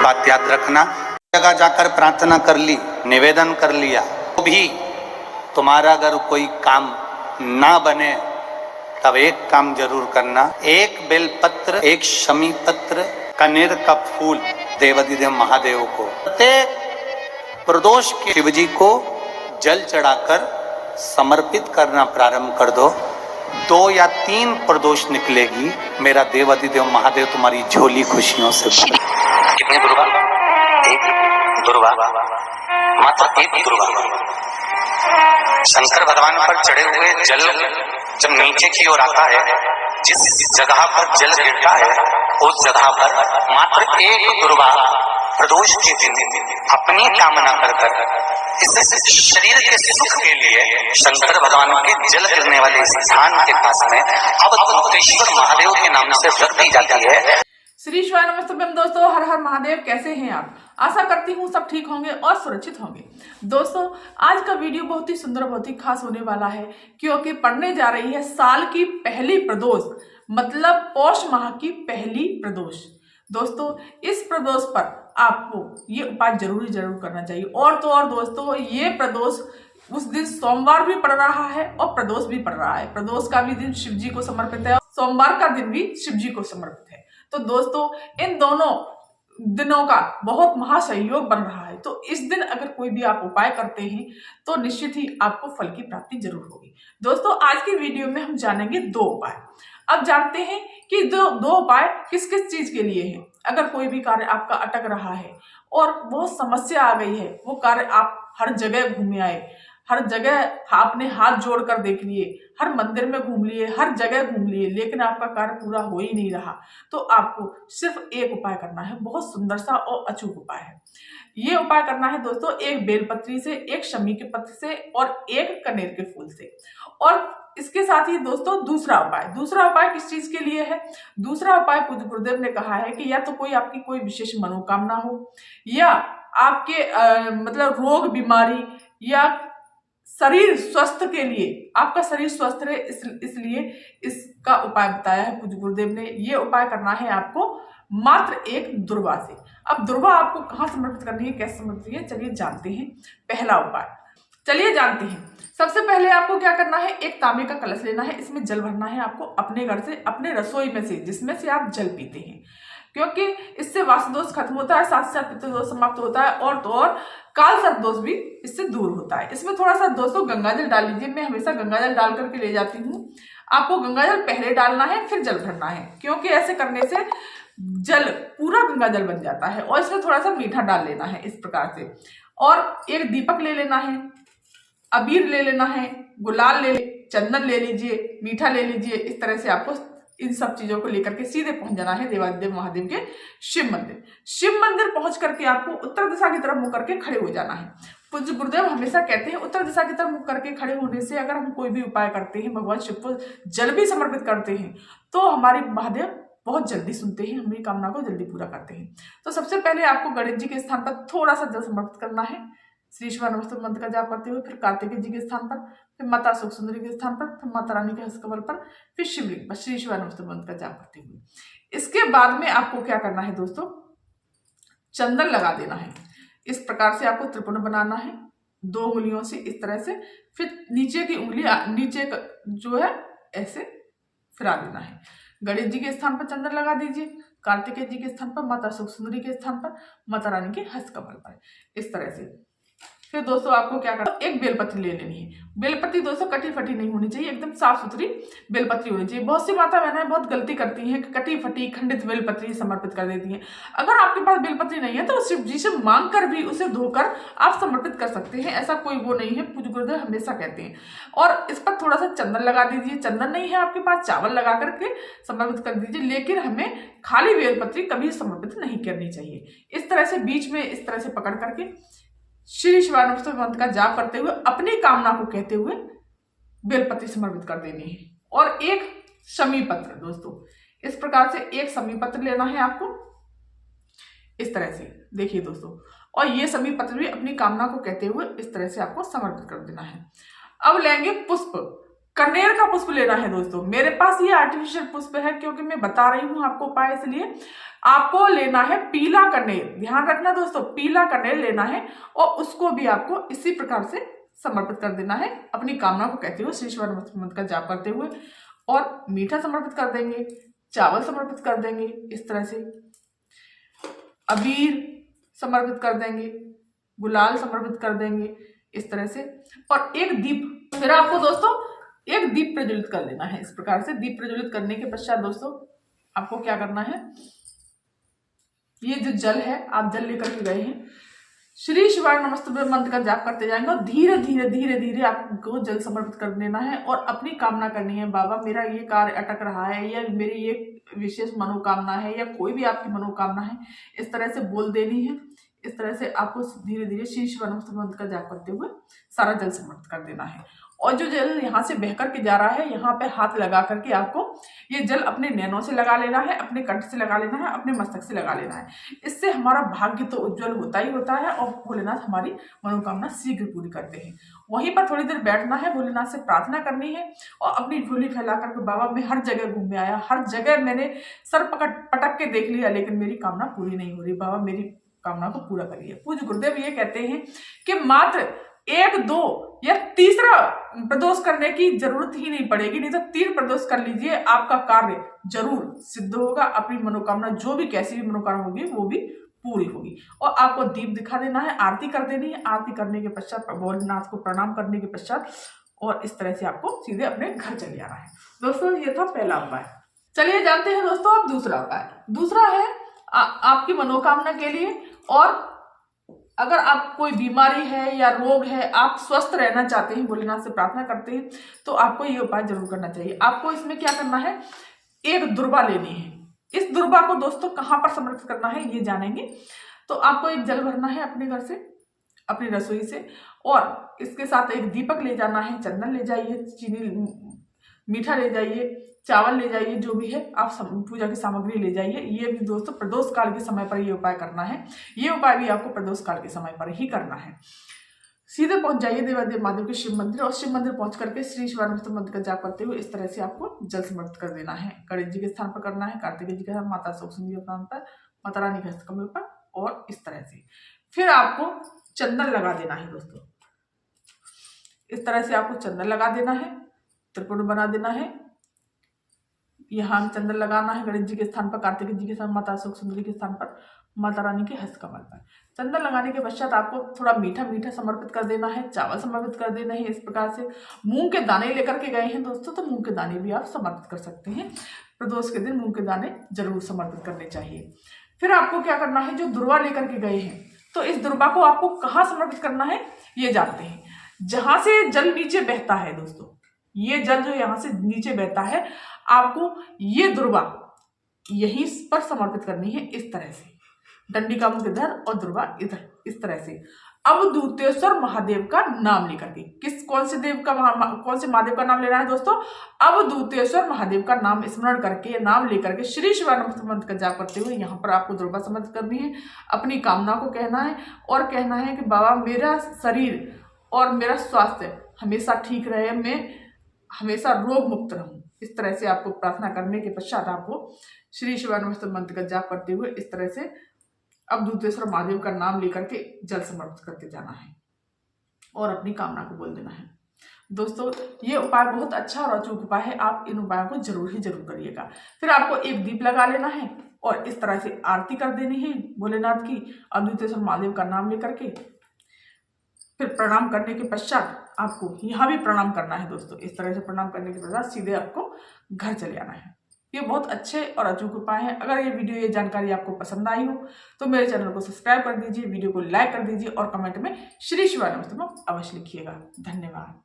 बात याद रखना, जगह जाकर प्रार्थना कर ली, निवेदन कर लिया, तो भी तुम्हारा अगर कोई काम ना बने तब एक काम जरूर करना, एक बेलपत्र, एक शमी पत्र, कनेर का फूल देवाधिदेव महादेव को प्रत्येक प्रदोष के शिव जी को जल चढ़ाकर समर्पित करना प्रारंभ कर दो। 2 या 3 प्रदोष निकलेगी, मेरा देवाधिदेव महादेव तुम्हारी झोली खुशियों से भर। कितनी दुर्गा? एक दुर्गा, मात्र एक दुर्गा। शंकर भगवान पर चढ़े हुए जल जब नीचे की ओर आता है, जिस जगह पर जल गिरता है उस जगह पर मात्र एक दुर्गा प्रदोष के दिन अपनी कामना कर इस शरीर के सुख के लिए शंकर भगवान के जल गिरने वाले स्थान के पास में अवधूतेश्वर महादेव के नाम से रख दी जाती है। श्री शिवाय नमस्ते दोस्तों, हर हर महादेव। कैसे हैं आप? आशा करती हूँ सब ठीक होंगे और सुरक्षित होंगे। दोस्तों, आज का वीडियो बहुत ही सुंदर, बहुत ही खास होने वाला है, क्योंकि पड़ने जा रही है साल की पहली प्रदोष, मतलब पौष माह की पहली प्रदोष। दोस्तों, इस प्रदोष पर आपको ये उपाय जरूर करना चाहिए। और तो और दोस्तों, ये प्रदोष उस दिन सोमवार भी पड़ रहा है और प्रदोष भी पड़ रहा है। प्रदोष का भी दिन शिव जी को समर्पित है और सोमवार का दिन भी शिव जी को समर्पित है। तो दोस्तों, इन दोनों दिनों का बहुत महासहयोग बन रहा है। तो इस दिन अगर कोई भी आप उपाय करते हैं तो निश्चित ही आपको फल की प्राप्ति जरूर होगी। दोस्तों, आज की वीडियो में हम जानेंगे 2 उपाय। अब जानते हैं कि दो उपाय किस किस चीज के लिए हैं। अगर कोई भी कार्य आपका अटक रहा है और बहुत समस्या आ गई है, वो कार्य आप हर जगह घूमे आए, हर जगह आपने हाथ जोड़कर देख लिए, हर मंदिर में घूम लिए, हर जगह घूम लिए, लेकिन आपका कार्य पूरा हो ही नहीं रहा, तो आपको सिर्फ एक उपाय करना है। बहुत सुंदर सा और अचूक उपाय है। ये उपाय करना है दोस्तों, एक बेलपत्री से, एक शमी के पत्र से और एक कनेर के फूल से। और इसके साथ ही दोस्तों दूसरा उपाय किस चीज के लिए है? दूसरा उपाय पूज्य गुरुदेव ने कहा है कि या तो कोई आपकी कोई विशेष मनोकामना हो, या आपके मतलब रोग बीमारी, या शरीर स्वस्थ के लिए, आपका शरीर स्वस्थ रहे, इसलिए इसका उपाय बताया है पूज्य गुरुदेव ने। ये उपाय करना है आपको मात्र एक दुर्वा से। अब दुर्वा आपको कहाँ समर्पित करनी है, कैसे समर्पित है, चलिए जानते हैं पहला उपाय। चलिए जानते हैं। सबसे पहले आपको क्या करना है, एक तांबे का कलश लेना है, इसमें जल भरना है आपको अपने घर से, अपने रसोई में से, जिसमें से आप जल पीते हैं, क्योंकि इससे वास्तुदोष खत्म होता है, साथ साथ पितृदोष समाप्त होता है, और तो और काल सर्प दोष भी इससे दूर होता है। इसमें थोड़ा सा दोस्तों गंगाजल डाल लीजिए। मैं हमेशा गंगाजल डाल करके ले जाती हूँ। आपको गंगाजल पहले डालना है, फिर जल भरना है, क्योंकि ऐसे करने से जल पूरा गंगाजल बन जाता है। और इसमें थोड़ा सा मीठा डाल लेना है इस प्रकार से। और एक दीपक ले लेना है, अबीर ले लेना है, गुलाल ले, चंदन ले लीजिए, मीठा ले लीजिए। इस तरह से आपको इन सब चीजों को लेकर के सीधे पहुंच जाना है देवाधिदेव महादेव के शिव मंदिर। शिव मंदिर पहुंच करके आपको उत्तर दिशा की तरफ मुंह करके खड़े हो जाना है। पूज्य गुरुदेव हमेशा कहते हैं उत्तर दिशा की तरफ मुंह करके खड़े होने से अगर हम कोई भी उपाय करते हैं, भगवान शिव को जल भी समर्पित करते हैं, तो हमारे महादेव बहुत जल्दी सुनते हैं, हमारी कामना को जल्दी पूरा करते हैं। तो सबसे पहले आपको गणेश जी के स्थान पर थोड़ा सा जल समर्पित करना है, श्री शिवाय नमस्ते मंत्र का जाप करते हुए, फिर कार्तिकेय जी के स्थान पर, फिर माता सुख सुंदरी के स्थान पर, फिर माता रानी के हस्तकमल पर, फिर शिवलिंग पर श्री शिवाय नमस्ते मंत्र का जाप करते हुए। इसके बाद में आपको क्या करना है दोस्तों, चंदन लगा देना है। इस प्रकार से आपको त्रिपुण बनाना है 2 उंगलियों से, इस तरह से। फिर नीचे की उंगली नीचे जो है ऐसे फिरा देना है। गणेश जी के स्थान पर चंदन लगा दीजिए, कार्तिकेय जी के स्थान पर, माता सुख सुंदरी के स्थान पर, माता रानी के हस्तकमल पर, इस तरह से। फिर दोस्तों आपको क्या करना, एक बेलपत्री ले लेनी है। बेलपत्री दोस्तों कटी फटी नहीं होनी चाहिए, एकदम साफ सुथरी बेलपत्री होनी चाहिए। बहुत सी माता बहनें बहुत गलती करती हैं कि कटी फटी खंडित बेलपत्री समर्पित कर देती हैं। अगर आपके पास बेलपत्री नहीं है तो शिव जी से मांग कर भी उसे धोकर आप समर्पित कर सकते हैं, ऐसा कोई वो नहीं है, पूज्य गुरुदेव हमेशा कहते हैं। और इस पर थोड़ा सा चंदन लगा दीजिए। चंदन नहीं है आपके पास, चावल लगा करके समर्पित कर दीजिए, लेकिन हमें खाली बेलपत्री कभी समर्पित नहीं करनी चाहिए। इस तरह से बीच में इस तरह से पकड़ करके श्री शिवाय नमस्ते मंत्र का जाप करते हुए, अपनी कामना को कहते हुए बेलपत्री समर्पित कर देनी है। और एक शमी पत्र दोस्तों, इस प्रकार से एक शमी पत्र लेना है आपको, इस तरह से देखिए दोस्तों। और ये शमी पत्र भी अपनी कामना को कहते हुए इस तरह से आपको समर्पित कर देना है। अब लेंगे पुष्प। कनेर का पुष्प लेना है दोस्तों। मेरे पास ये आर्टिफिशियल पुष्प है क्योंकि मैं बता रही हूँ आपको उपाय, इसलिए आपको लेना है पीला कनेर। ध्यान रखना दोस्तों, पीला कनेर लेना है और उसको भी आपको इसी प्रकार से समर्पित कर देना है, अपनी कामना को कहते हुए श्री शिवाय नमः मंत्र का जाप करते हुए। और मीठा समर्पित कर देंगे, चावल समर्पित कर देंगे, इस तरह से अबीर समर्पित कर देंगे, गुलाल समर्पित कर देंगे, इस तरह से। और एक दीप, फिर आपको दोस्तों एक दीप प्रज्वलित कर लेना है। इस प्रकार से दीप प्रज्वलित करने के पश्चात दोस्तों आपको क्या करना है, ये जो जल है आप जल लेकर के गए हैं, श्री शिवाय नमस्तुभ्यं मंत्र का जाप करते जाएंगे और धीरे धीरे धीरे धीरे आपको जल समर्पित कर देना है और अपनी कामना करनी है। बाबा मेरा ये कार्य अटक रहा है, या मेरी ये विशेष मनोकामना है, या कोई भी आपकी मनोकामना है, इस तरह से बोल देनी है। इस तरह से आपको धीरे धीरे श्री शिवाय नमस्तुभ्यं मंत्र का जाप करते हुए सारा जल समर्पित कर देना है। और जो जल यहाँ से बह करके जा रहा है, यहाँ पे हाथ लगा करके आपको ये जल अपने नैनों से लगा लेना है, अपने कंठ से लगा लेना है, अपने मस्तक से लगा लेना है। इससे हमारा भाग्य तो उज्जवल होता ही होता है और भोलेनाथ हमारी मनोकामना शीघ्र पूरी करते हैं। वहीं पर थोड़ी देर बैठना है, भोलेनाथ से प्रार्थना करनी है और अपनी झोली फैला करके बाबा मैं हर जगह घूम आया, हर जगह मैंने सर पटक के देख लिया, लेकिन मेरी कामना पूरी नहीं हो रही, बाबा मेरी कामना को पूरा करिए। पूज्य गुरुदेव ये कहते हैं कि मात्र 1, 2 या तीसरा प्रदोष करने की जरूरत ही नहीं पड़ेगी, नहीं तो 3 प्रदोष कर लीजिए, आपका कार्य जरूर सिद्ध होगा। अपनी मनोकामना जो भी कैसी भी मनोकामना होगी वो भी पूरी होगी। और आपको दीप दिखा देना है, आरती कर देनी है। आरती करने के पश्चात भोलेनाथ को प्रणाम करने के पश्चात और इस तरह से आपको सीधे अपने घर चले आना है। दोस्तों ये था पहला उपाय। चलिए जानते हैं दोस्तों अब दूसरा उपाय। दूसरा है आपकी मनोकामना के लिए, और अगर आप कोई बीमारी है या रोग है, आप स्वस्थ रहना चाहते हैं, भोलेनाथ से प्रार्थना करते हैं, तो आपको ये उपाय जरूर करना चाहिए। आपको इसमें क्या करना है, एक दुर्वा लेनी है। इस दुर्वा को दोस्तों कहाँ पर समर्पित करना है ये जानेंगे। तो आपको एक जल भरना है अपने घर से, अपनी रसोई से, और इसके साथ एक दीपक ले जाना है, चंदन ले जाइए, चीनी मीठा ले जाइए, चावल ले जाइए, जो भी है आप पूजा की सामग्री ले जाइए। ये भी दोस्तों प्रदोष काल के समय पर ये उपाय करना है। ये उपाय भी आपको प्रदोष काल के समय पर ही करना है। सीधे पहुंच जाइए देवादेव महादेव के शिव मंदिर, और शिव मंदिर पहुंच करके श्री शिवाय नमस्तुभ्यं मंत्र का जाप करते हुए इस तरह से आपको जल समर्पित कर देना है। गणेश जी के स्थान पर करना है, कार्तिकेय जी के स्थान, माता सुंदरी के स्थान पर, माता रानी के हस्तकमल पर, और इस तरह से फिर आपको चंदन लगा देना है दोस्तों। इस तरह से आपको चंदन लगा देना है, त्रिपुट बना देना है। यहाँ चंदन लगाना है गणेश जी के स्थान पर, कार्तिकेय जी के स्थान, माता सुंदरी के स्थान पर, माता रानी के हस्तकमल पर। चंदन लगाने के पश्चात आपको थोड़ा मीठा मीठा समर्पित कर देना है, चावल समर्पित कर देना है। इस प्रकार से मूंग के दाने लेकर के गए हैं दोस्तों, तो मूंग के दाने भी आप समर्पित कर सकते हैं। प्रदोष के दिन मूंग के दाने जरूर समर्पित करने चाहिए। फिर आपको क्या करना है, जो दुर्वा लेकर के गए हैं, तो इस दुर्वा को आपको कहाँ समर्पित करना है ये जानते हैं। जहां से जल नीचे बहता है दोस्तों, ये जल जो यहाँ से नीचे बहता है, आपको ये दुर्वा यहीं पर समर्पित करनी है। इस तरह से डंडी का मुख इधर और दुर्वा इधर, इस तरह से अवधूतेश्वर महादेव का नाम लेकर के। कौन से महादेव का नाम लेना है दोस्तों, अवधूतेश्वर महादेव का नाम स्मरण करके, नाम लेकर के श्री शिवाय नमस्तुभ्यं मंत्र का जाप करते हुए यहाँ पर आपको दुर्वा समर्पित करनी है। अपनी कामना को कहना है और कहना है कि बाबा मेरा शरीर और मेरा स्वास्थ्य हमेशा ठीक रहे, मैं हमेशा रोग मुक्त रहूं। इस तरह से आपको प्रार्थना करने के पश्चात आपको श्री शिवाय नमस्तुभ्यं मंत्र का जाप करते हुए इस तरह से अवधूतेश्वर महादेव का नाम लेकर के जल समर्पित करके जाना है और अपनी कामना को बोल देना है। दोस्तों ये उपाय बहुत अच्छा और अचूक उपाय है, आप इन उपायों को जरूर ही जरूर करिएगा। फिर आपको एक दीप लगा लेना है और इस तरह से आरती कर देनी है भोलेनाथ की, अवधूतेश्वर महादेव का नाम लेकर के। फिर प्रणाम करने के पश्चात आपको यहाँ भी प्रणाम करना है दोस्तों। इस तरह से प्रणाम करने के पश्चात सीधे आपको घर चले आना है। ये बहुत अच्छे और अचूक उपाय है। अगर ये वीडियो, ये जानकारी आपको पसंद आई हो तो मेरे चैनल को सब्सक्राइब कर दीजिए, वीडियो को लाइक कर दीजिए और कमेंट में श्री शिवाय नमस्तुभ्यं अवश्य लिखिएगा। धन्यवाद।